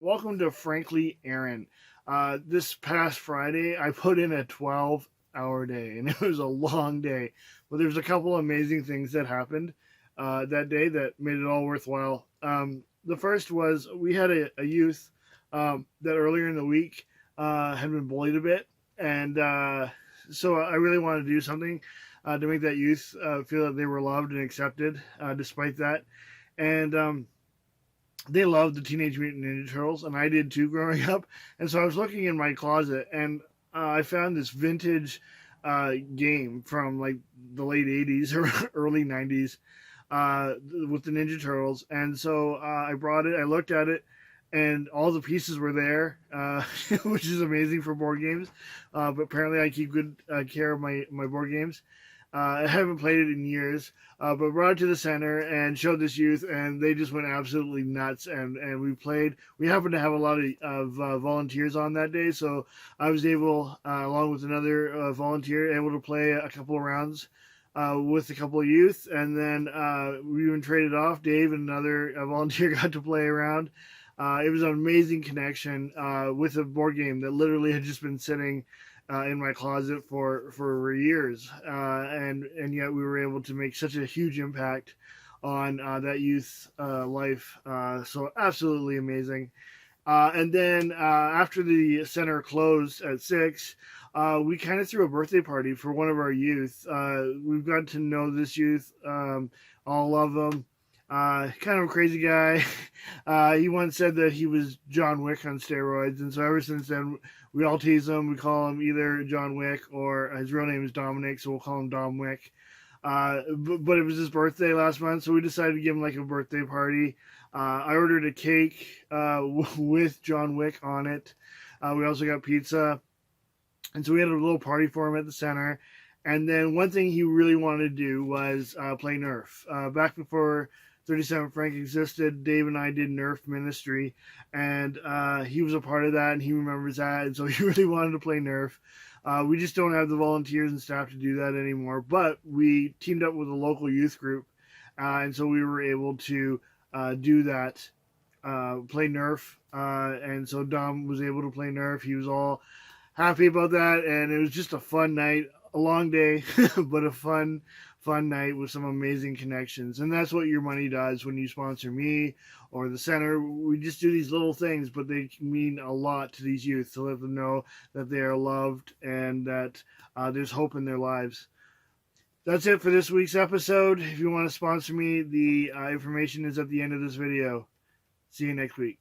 Welcome to Frankly Aaron. This past Friday, I put in a 12-hour day, and it was a long day. But there's a couple amazing things that happened that day that made it all worthwhile. The first was we had a youth that earlier in the week had been bullied a bit, and so I really wanted to do something to make that youth feel that they were loved and accepted despite that. And they loved the Teenage Mutant Ninja Turtles, and I did too growing up. And so I was looking in my closet, and I found this vintage game from like the late 80s or early 90s with the Ninja Turtles. And so I brought it, I looked at it, and all the pieces were there, which is amazing for board games. But apparently I keep good care of my board games. I haven't played it in years, but brought it to the center and showed this youth, and they just went absolutely nuts. And we played. We happened to have a lot of volunteers on that day, so I was able, along with another volunteer, able to play a couple of rounds with a couple of youth, and then we even traded off. Dave and another volunteer got to play around. It was an amazing connection with a board game that literally had just been sitting in my closet for years, and yet we were able to make such a huge impact on that youth life. So absolutely amazing. And then after the center closed at 6, we kind of threw a birthday party for one of our youth. We've got to know this youth, all of them. Kind of a crazy guy. He once said that he was John Wick on steroids, and so ever since then we all tease him. We call him either John Wick, or his real name is Dominic, so we'll call him Dom Wick. But it was his birthday last month, so we decided to give him like a birthday party. I ordered a cake with John Wick on it. We also got pizza, and so we had a little party for him at the center. And then one thing he really wanted to do was play Nerf. Back before 37 Frank existed, Dave and I did Nerf ministry, and he was a part of that, and he remembers that, and so he really wanted to play Nerf. We just don't have the volunteers and staff to do that anymore, but we teamed up with a local youth group, and so we were able to do that, play Nerf, and so Dom was able to play Nerf. He was all happy about that, and it was just a fun night, a long day, but a fun night with some amazing connections. And that's what your money does when you sponsor me or the center. We just do these little things, but they mean a lot to these youth, to let them know that they are loved and that there's hope in their lives. That's it for this week's episode. If you want to sponsor me, the information is at the end of this video. See you next week.